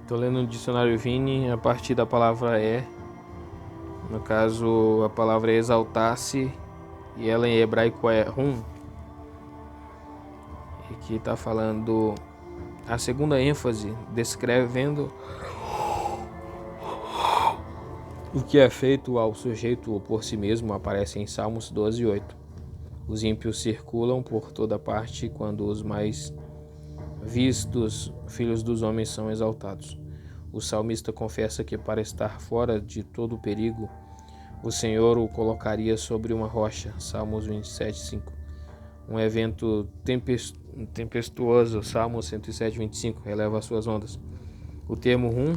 Estou lendo no dicionário Vini a partir da palavra no caso a palavra é exaltar-se e ela em hebraico é rum. E aqui está falando a segunda ênfase, descrevendo o que é feito ao sujeito por si mesmo, aparece em Salmos 12:8. Os ímpios circulam por toda parte quando os mais vistos filhos dos homens são exaltados. O salmista confessa que para estar fora de todo perigo, o Senhor o colocaria sobre uma rocha. Salmos 27:5. Um evento tempestuoso, Salmos 107:25, releva as suas ondas. O termo rum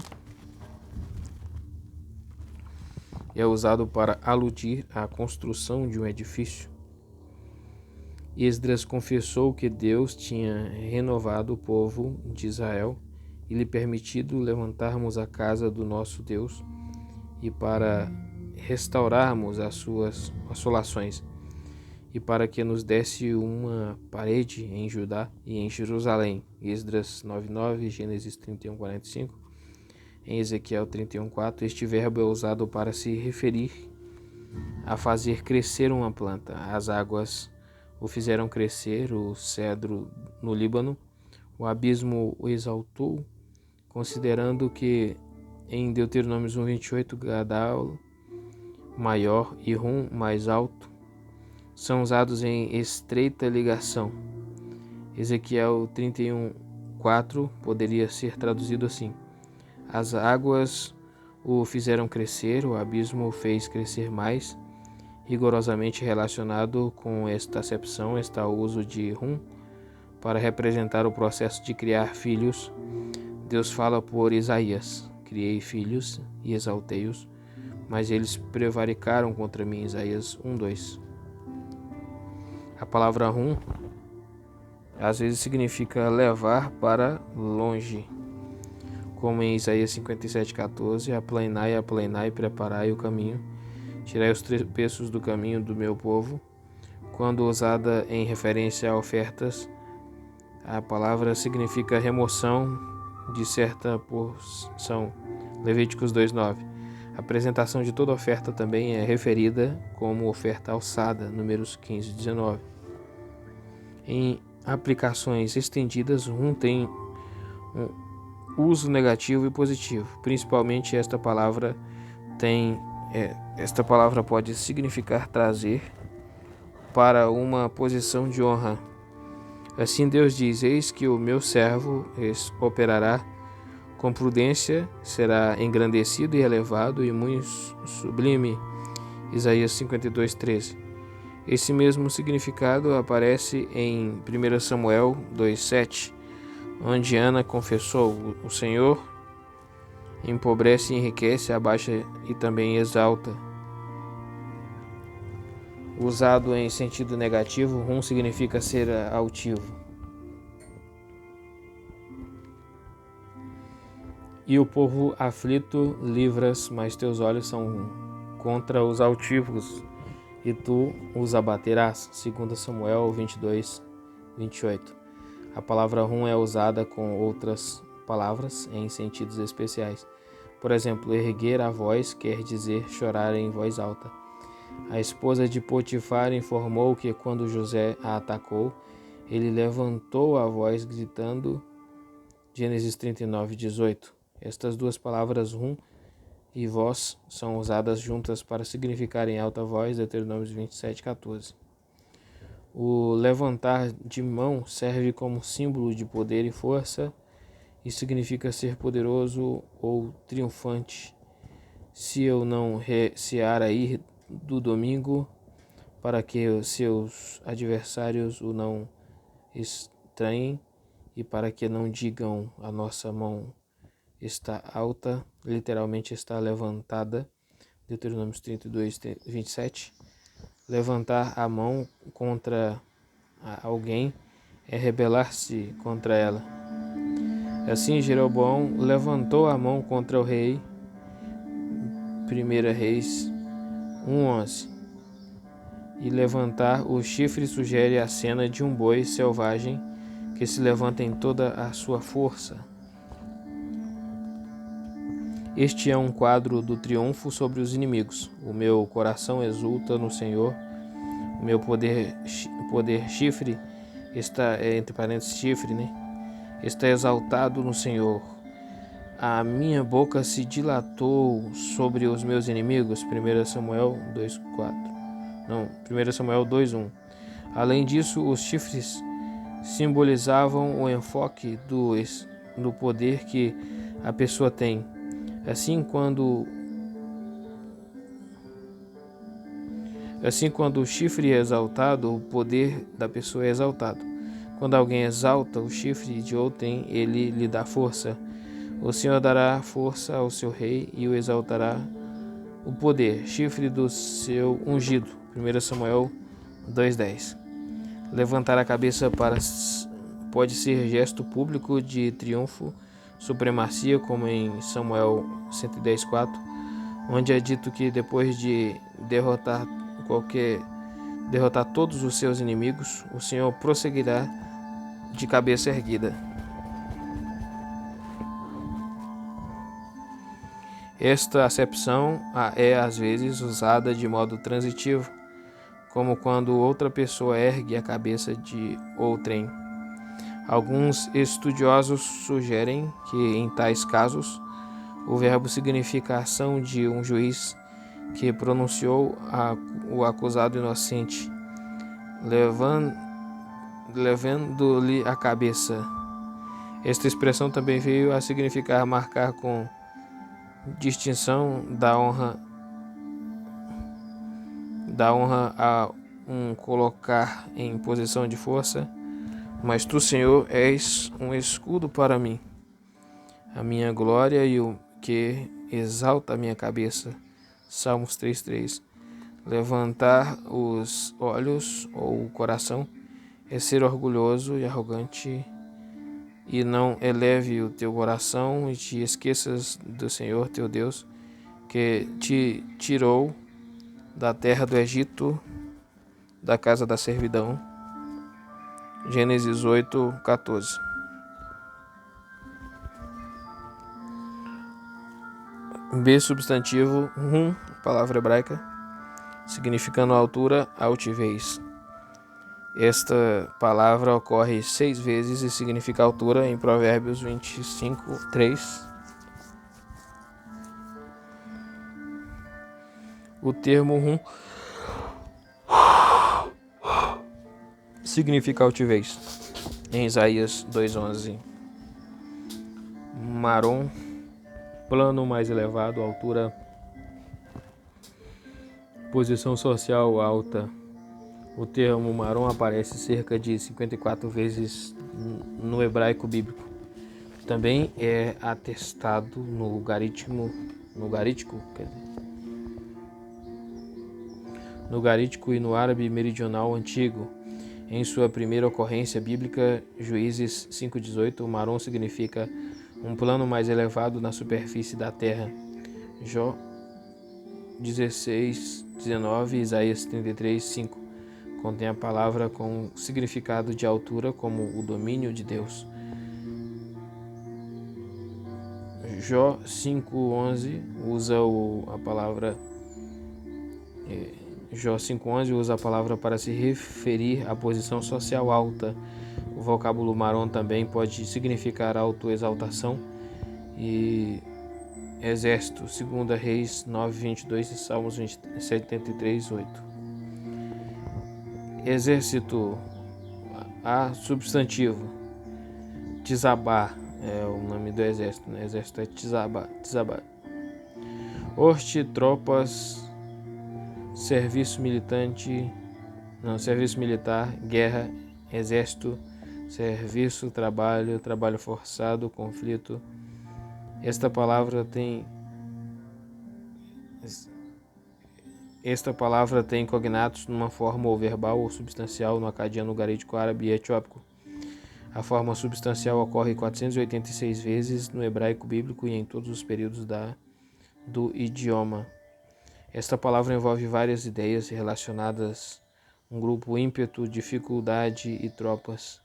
é usado para aludir à construção de um edifício. Esdras confessou que Deus tinha renovado o povo de Israel e lhe permitido levantarmos a casa do nosso Deus e para restaurarmos as suas assolações e para que nos desse uma parede em Judá e em Jerusalém. Esdras 9:9, Gênesis 31:45. Em Ezequiel 31:4, este verbo é usado para se referir a fazer crescer uma planta. As águas o fizeram crescer, o cedro no Líbano. O abismo o exaltou, considerando que em Deuteronômio 1:28, Gadal maior e Rum mais alto são usados em estreita ligação. Ezequiel 31:4 poderia ser traduzido assim: as águas o fizeram crescer, o abismo o fez crescer mais. Rigorosamente relacionado com esta acepção está o uso de rum para representar o processo de criar filhos. Deus fala por Isaías: criei filhos e exaltei-os, mas eles prevaricaram contra mim. Isaías 1:2. A palavra rum às vezes significa levar para longe, como em Isaías 57:14, aplanai, preparai o caminho, tirai os tropeços do caminho do meu povo. Quando usada em referência a ofertas, a palavra significa remoção de certa porção. Levíticos 2:9. A apresentação de toda oferta também é referida como oferta alçada. Números 15:19. Em aplicações estendidas, rum tem um uso negativo e positivo. Principalmente esta palavra pode significar trazer para uma posição de honra. Assim Deus diz: eis que o meu servo operará com prudência, será engrandecido e elevado e muito sublime. Isaías 52:13. Esse mesmo significado aparece em 1 Samuel 2:7, onde Ana confessou: o Senhor empobrece e enriquece, abaixa e também exalta. Usado em sentido negativo, rum significa ser altivo. E o povo aflito livras, mas teus olhos são contra os altivos, e tu os abaterás. 2 Samuel 22:28. A palavra rum é usada com outras palavras em sentidos especiais. Por exemplo, erguer a voz quer dizer chorar em voz alta. A esposa de Potifar informou que quando José a atacou, ele levantou a voz gritando. Gênesis 39:18. Estas duas palavras rum e voz são usadas juntas para significar em alta voz. Deuteronômio 27:14. O levantar de mão serve como símbolo de poder e força e significa ser poderoso ou triunfante. Se eu não recear a ir do domingo, para que os seus adversários o não estranhem e para que não digam a nossa mão está alta, literalmente está levantada. Deuteronômio 32:27. Levantar a mão contra alguém é rebelar-se contra ela. Assim Jeroboão levantou a mão contra o rei. 1 Reis 1:11. E levantar o chifre sugere a cena de um boi selvagem que se levanta em toda a sua força. Este é um quadro do triunfo sobre os inimigos. O meu coração exulta no Senhor. O meu poder chifre está, entre parênteses, chifre, né? Está exaltado no Senhor. A minha boca se dilatou sobre os meus inimigos. 1 Samuel 2:4. Não, 1 Samuel 2:1. Além disso, os chifres simbolizavam o enfoque do poder que a pessoa tem. Assim, quando o chifre é exaltado, o poder da pessoa é exaltado. Quando alguém exalta o chifre de outrem, ele lhe dá força. O Senhor dará força ao seu rei e o exaltará o poder, chifre do seu ungido. 1 Samuel 2:10. Levantar a cabeça pode ser gesto público de triunfo, supremacia, como em Samuel 110:4, onde é dito que depois de derrotar todos os seus inimigos, o Senhor prosseguirá de cabeça erguida. Esta acepção é às vezes usada de modo transitivo, como quando outra pessoa ergue a cabeça de outrem. Alguns estudiosos sugerem que, em tais casos, o verbo significa a ação de um juiz que pronunciou o acusado inocente, levando-lhe a cabeça. Esta expressão também veio a significar marcar com distinção da honra a um colocar em posição de força. Mas tu, Senhor, és um escudo para mim, a minha glória e o que exalta a minha cabeça. Salmos 3:3. Levantar os olhos ou o coração é ser orgulhoso e arrogante, e não eleve o teu coração e te esqueças do Senhor teu Deus, que te tirou da terra do Egito, da casa da servidão. Gênesis 8:14. B, substantivo, palavra hebraica, significando altura, altivez. Esta palavra ocorre 6 vezes e significa altura em Provérbios 25:3. O termo significa altivez em Isaías 2:11. Marom, plano mais elevado, altura, posição social alta. O termo Marom aparece cerca de 54 vezes no hebraico bíblico. Também é atestado no Garítico e no árabe meridional antigo. Em sua primeira ocorrência bíblica, Juízes 5:18, Marom significa um plano mais elevado na superfície da terra. Jó 16:19, Isaías 33:5 contém a palavra com significado de altura como o domínio de Deus. Jó 5:11 usa a palavra para se referir à posição social alta. O vocábulo Marom também pode significar autoexaltação e exército. 2 Reis 9:22 e Salmos 73:8. Exército, a substantivo. Tizabá é o nome do exército, né? Exército é Tizabá. Hoste, tropas, serviço militar, guerra, exército, serviço, trabalho forçado, conflito. Esta palavra tem cognatos numa forma ou verbal ou substancial no acadiano, garítico, árabe e etiópico. A forma substancial ocorre 486 vezes no hebraico bíblico e em todos os períodos do idioma. Esta palavra envolve várias ideias relacionadas um grupo, ímpeto, dificuldade e tropas.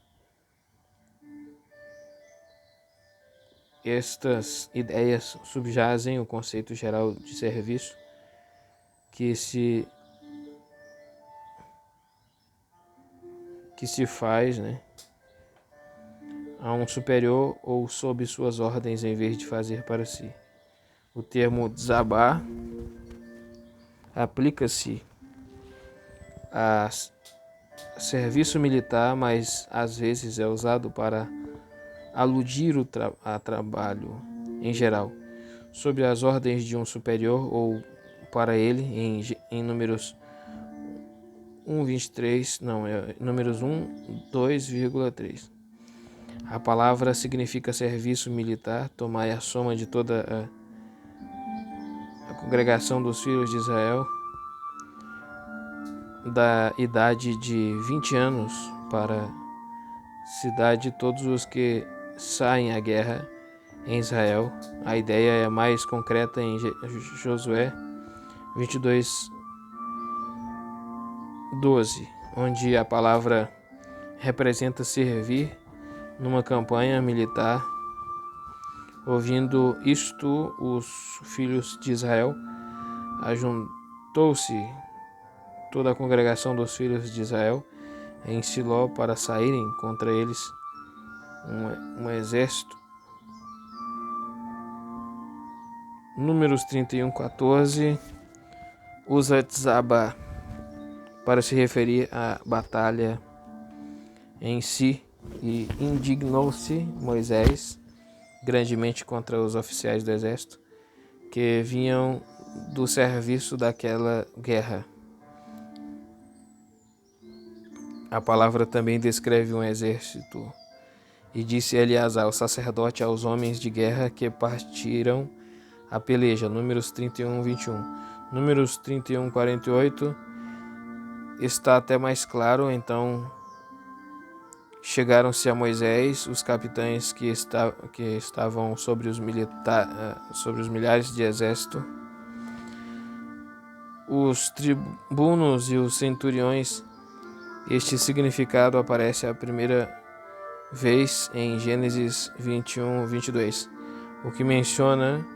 estas ideias subjazem o conceito geral de serviço que se faz, a um superior ou sob suas ordens em vez de fazer para si. O termo desabar aplica-se a serviço militar, mas às vezes é usado para aludir a trabalho em geral, sob as ordens de um superior ou para ele, em números 2,3. A palavra significa serviço militar. Tomai a soma de toda a congregação dos filhos de Israel, da idade de 20 anos para cidade, todos os que saem à guerra em Israel. A ideia é mais concreta em Josué 22:12, onde a palavra representa servir numa campanha militar. Ouvindo isto, os filhos de Israel, ajuntou-se toda a congregação dos filhos de Israel em Siló para saírem contra eles um exército. Números 31:14 usa Tzaba para se referir à batalha em si, e indignou-se Moisés grandemente contra os oficiais do exército que vinham do serviço daquela guerra. A palavra também descreve um exército. E disse Eleazar, o sacerdote, aos homens de guerra que partiram a peleja. Números 31:21. Números 31:48 está até mais claro. Então chegaram-se a Moisés os capitães que estavam sobre os milhares de exército, os tribunos e os centuriões. Este significado aparece a primeira vez em Gênesis 21:22, o que menciona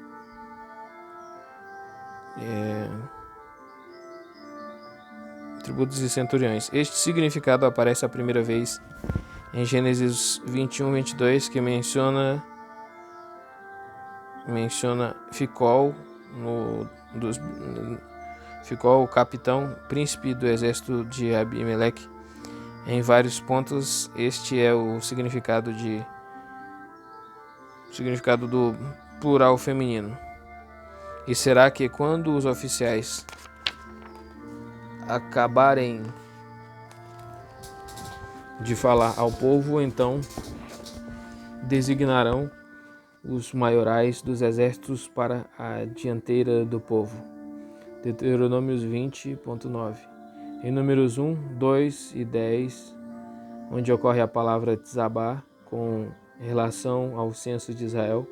tribunos e centuriões. Este significado aparece a primeira vez em Gênesis 21:22, que menciona Ficol, Ficol, o capitão, príncipe do exército de Abimeleque. Em vários pontos, este é o significado do plural feminino. E será que quando os oficiais acabarem de falar ao povo, então designarão os maiorais dos exércitos para a dianteira do povo. Deuteronômios 20:9. Em Números 1, 2 e 10, onde ocorre a palavra tzabá com relação ao censo de Israel,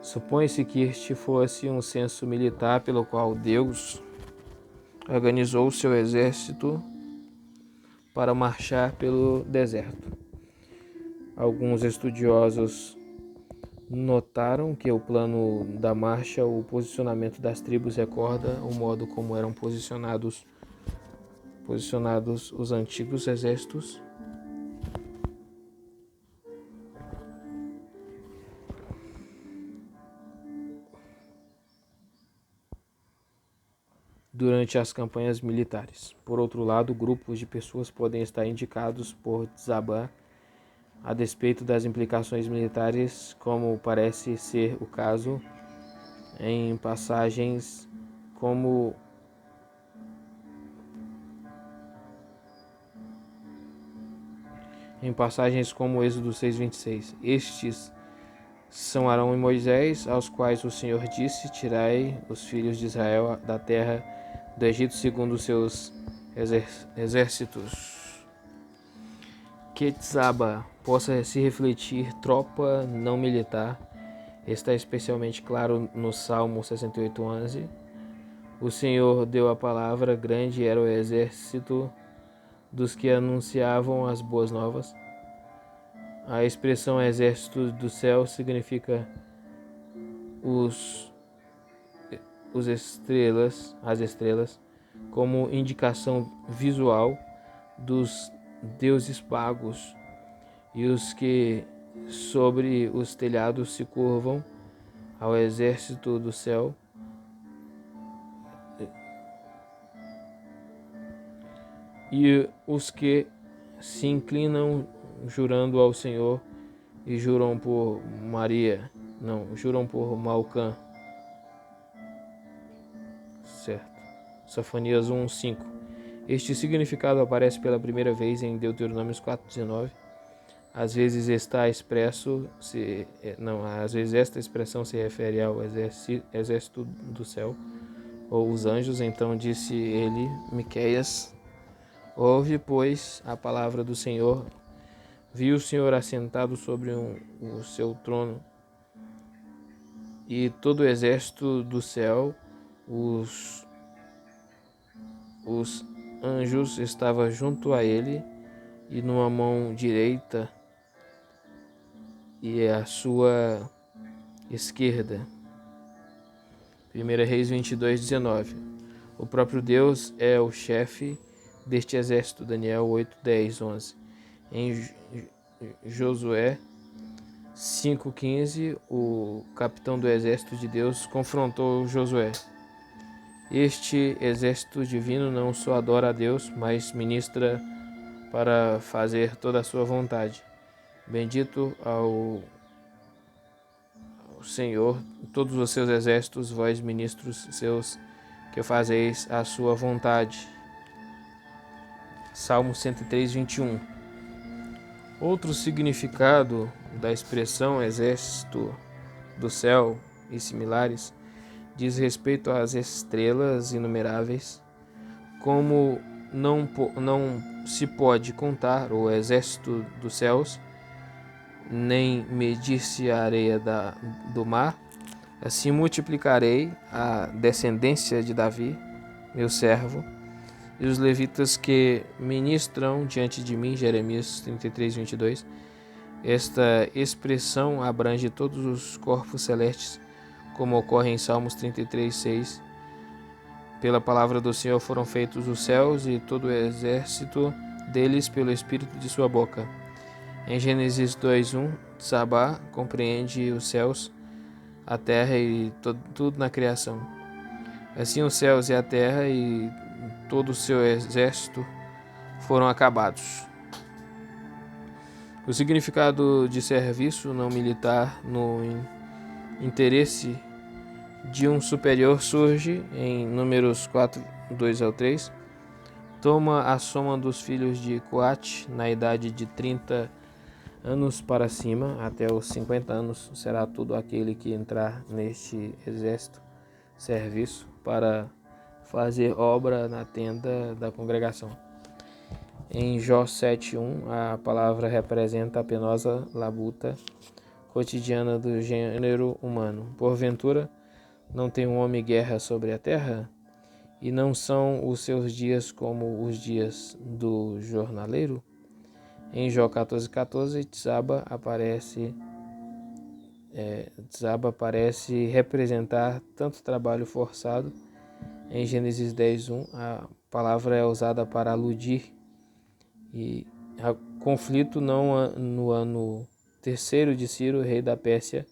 supõe-se que este fosse um censo militar pelo qual Deus organizou seu exército para marchar pelo deserto. Alguns estudiosos notaram que o plano da marcha, o posicionamento das tribos, recorda o modo como eram posicionados os antigos exércitos. Durante as campanhas militares. Por outro lado, grupos de pessoas podem estar indicados por Tzabá a despeito das implicações militares, como parece ser o caso em passagens como Êxodo 6:26. Estes são Arão e Moisés, aos quais o Senhor disse: tirai os filhos de Israel da terra do Egito segundo os seus exércitos. Que Tzaba possa se refletir tropa não militar está especialmente claro no Salmo 68:11. O Senhor deu a palavra, grande era o exército dos que anunciavam as boas novas. A expressão exército do céu significa as estrelas como indicação visual dos deuses pagos, e os que sobre os telhados se curvam ao exército do céu, e os que se inclinam jurando ao Senhor e juram por Malcã. Certo. Sofonias 1:5. Este significado aparece pela primeira vez em Deuteronômio 4:19. Às vezes esta expressão se refere ao exército do céu, ou os anjos. Então disse ele, Miqueias: ouve, pois, a palavra do Senhor. Vi o Senhor assentado sobre o seu trono, e todo o exército do céu, os anjos estavam junto a ele, e numa mão direita e à sua esquerda. 1 Reis 22:19. O próprio Deus é o chefe deste exército. Daniel 8:10-11. Em Josué 5:15, o capitão do exército de Deus confrontou Josué. Este exército divino não só adora a Deus, mas ministra para fazer toda a sua vontade. Bendito ao Senhor, todos os seus exércitos, vós ministros seus, que fazeis a sua vontade. Salmo 103:21. Outro significado da expressão exército do céu e similares diz respeito às estrelas inumeráveis. Como não se pode contar o exército dos céus, nem medir-se a areia do mar, assim multiplicarei a descendência de Davi, meu servo, e os levitas que ministram diante de mim. Jeremias 33:22. Esta expressão abrange todos os corpos celestes, como ocorre em Salmos 33:6. Pela palavra do Senhor foram feitos os céus e todo o exército deles pelo espírito de sua boca. Em Gênesis 2:1, Tsabá compreende os céus, a terra e tudo na criação. Assim os céus e a terra e todo o seu exército foram acabados. O significado de serviço não militar no interesse de um superior surge em Números 4:2-3. Toma a soma dos filhos de Coate na idade de 30 anos para cima, até os 50 anos será todo aquele que entrar neste exército serviço para fazer obra na tenda da congregação. Em Jó 7:1, a palavra representa a penosa labuta cotidiana do gênero humano. Porventura, não tem um homem guerra sobre a terra? E não são os seus dias como os dias do jornaleiro? Em Jó 14:14, Tsabá parece representar tanto trabalho forçado. Em Gênesis 10:1, a palavra é usada para aludir e a conflito. No ano terceiro de Ciro, rei da Pérsia,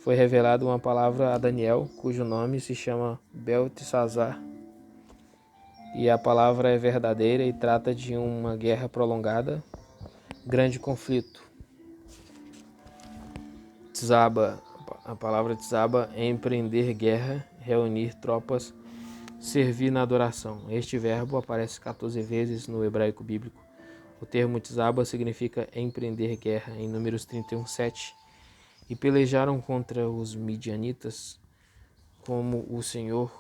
foi revelada uma palavra a Daniel, cujo nome se chama Beltesazar. E a palavra é verdadeira e trata de uma guerra prolongada, grande conflito. Tsabá, a palavra Tsabá é empreender guerra, reunir tropas, servir na adoração. Este verbo aparece 14 vezes no hebraico bíblico. O termo Tsabá significa empreender guerra em Números 31:7. E pelejaram contra os midianitas, como o Senhor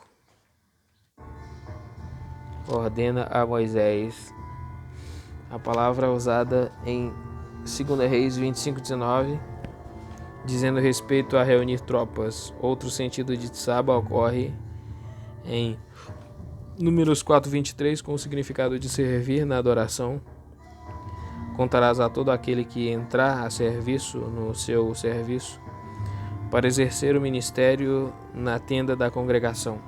ordena a Moisés. A palavra usada em 2 Reis 25:19, dizendo respeito a reunir tropas. Outro sentido de Tsabá ocorre em Números 4:23, com o significado de servir na adoração. Contarás a todo aquele que entrar a serviço no seu serviço, para exercer o ministério na tenda da congregação.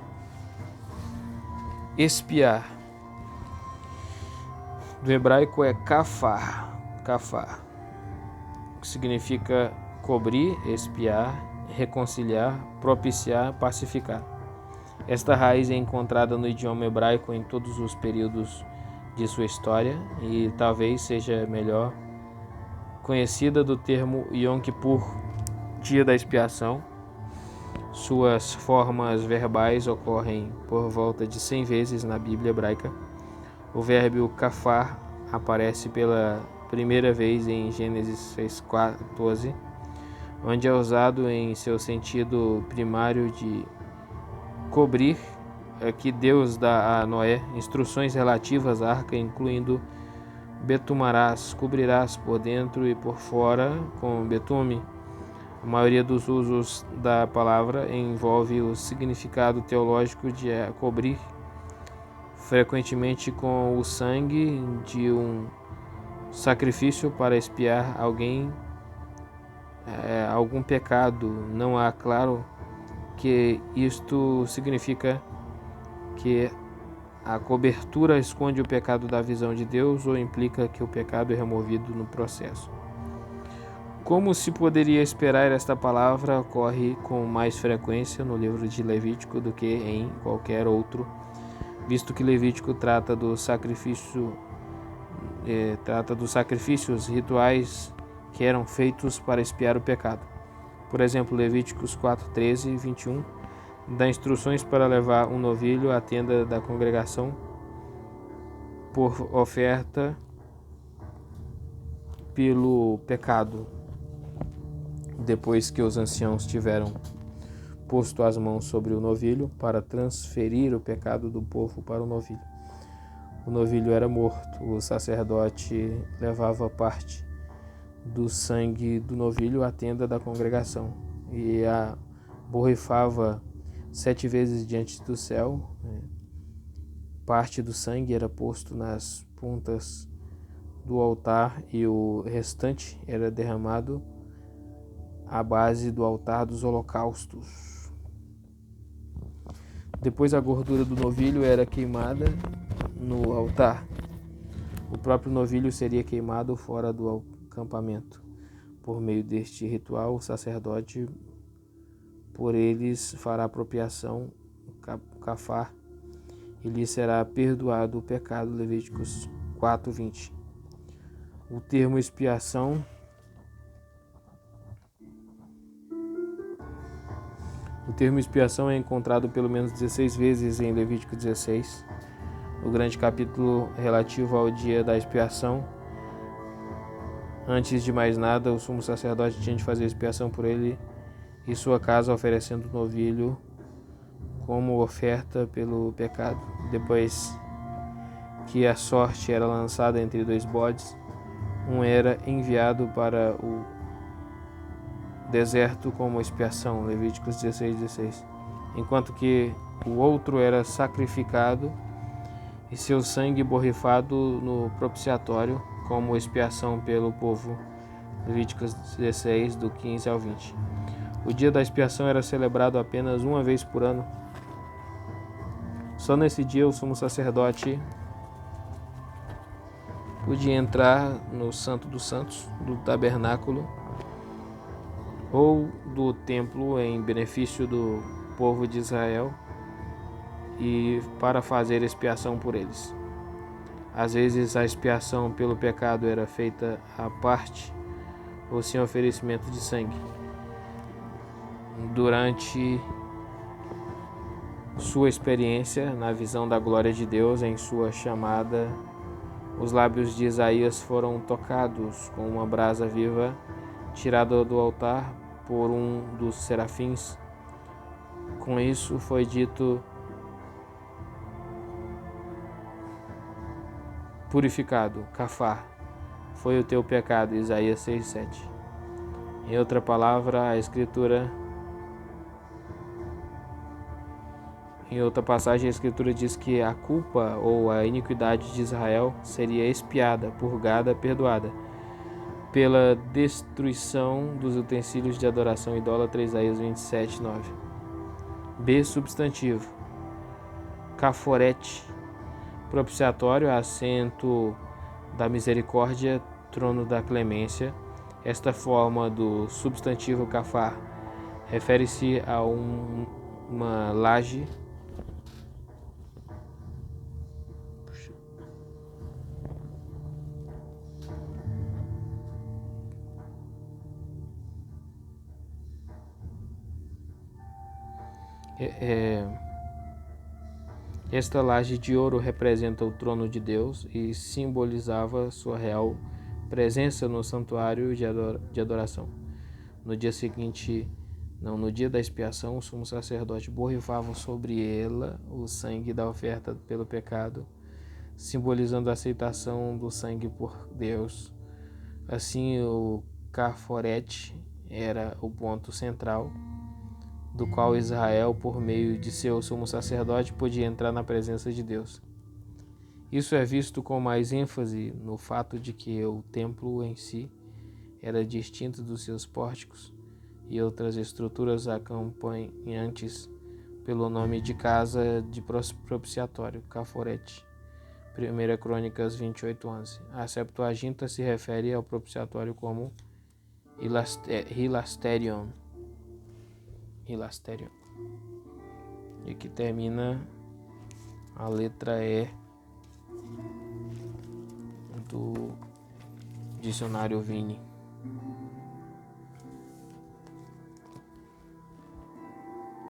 Espiar, do hebraico é kafar, que significa cobrir, espiar, reconciliar, propiciar, pacificar. Esta raiz é encontrada no idioma hebraico em todos os períodos de sua história e talvez seja melhor conhecida do termo Yom Kippur, dia da expiação. Suas formas verbais ocorrem por volta de 100 vezes na Bíblia hebraica. O verbo kafar aparece pela primeira vez em Gênesis 6:14, onde é usado em seu sentido primário de cobrir, que Deus dá a Noé instruções relativas à arca, incluindo betumarás, cobrirás por dentro e por fora com betume. A maioria dos usos da palavra envolve o significado teológico de cobrir, frequentemente com o sangue de um sacrifício para expiar algum pecado. Não há claro que isto significa que a cobertura esconde o pecado da visão de Deus ou implica que o pecado é removido no processo. Como se poderia esperar, esta palavra ocorre com mais frequência no livro de Levítico do que em qualquer outro, visto que Levítico trata dos sacrifícios rituais que eram feitos para expiar o pecado. Por exemplo, Levíticos 4:13 e 21 dá instruções para levar um novilho à tenda da congregação por oferta pelo pecado. Depois que os anciãos tiveram posto as mãos sobre o novilho para transferir o pecado do povo para o novilho. O novilho era morto, o sacerdote levava parte do sangue do novilho à tenda da congregação e a borrifava 7 vezes diante do céu. Parte do sangue era posto nas pontas do altar e o restante era derramado à base do altar dos holocaustos. Depois a gordura do novilho era queimada no altar. O próprio novilho seria queimado fora do acampamento. Por meio deste ritual, o sacerdote por eles fará apropriação, kafar, e lhe será perdoado o pecado. Levíticos 4:20. O termo expiação é encontrado pelo menos 16 vezes em Levítico 16, o grande capítulo relativo ao dia da expiação. Antes de mais nada, o sumo sacerdote tinha de fazer expiação por ele e sua casa, oferecendo o novilho como oferta pelo pecado. Depois que a sorte era lançada entre 2 bodes, um era enviado para o deserto como expiação, Levíticos 16:16, enquanto que o outro era sacrificado e seu sangue borrifado no propiciatório como expiação pelo povo, Levíticos 16, do 15 ao 20. O dia da expiação era celebrado apenas uma vez por ano. Só nesse dia o sumo sacerdote podia entrar no Santo dos Santos, do tabernáculo ou do templo em benefício do povo de Israel e para fazer expiação por eles. Às vezes a expiação pelo pecado era feita à parte ou sem oferecimento de sangue. Durante sua experiência na visão da glória de Deus em sua chamada, os lábios de Isaías foram tocados com uma brasa viva tirada do altar por um dos serafins. Com isso foi dito: purificado, kafar, foi o teu pecado. Isaías 6:7. Em outra palavra, em outra passagem, a Escritura diz que a culpa ou a iniquidade de Israel seria expiada, purgada, perdoada pela destruição dos utensílios de adoração idólatra, Isaías 27, 9. B. Substantivo. Caforete, propiciatório, assento da misericórdia, trono da clemência. Esta forma do substantivo cafar refere-se a uma laje Esta laje de ouro representa o trono de Deus e simbolizava sua real presença no santuário de adoração. No dia da expiação, o sumo sacerdote borrifava sobre ela o sangue da oferta pelo pecado, simbolizando a aceitação do sangue por Deus. Assim, o caforete era o ponto central do qual Israel, por meio de seu sumo sacerdote, podia entrar na presença de Deus. Isso é visto com mais ênfase no fato de que o templo em si era distinto dos seus pórticos e outras estruturas acompanhantes pelo nome de casa de propiciatório, caforete. 1 Crônicas 28:11. A Septuaginta se refere ao propiciatório como hilasterion. E aqui termina a letra E do dicionário Vini.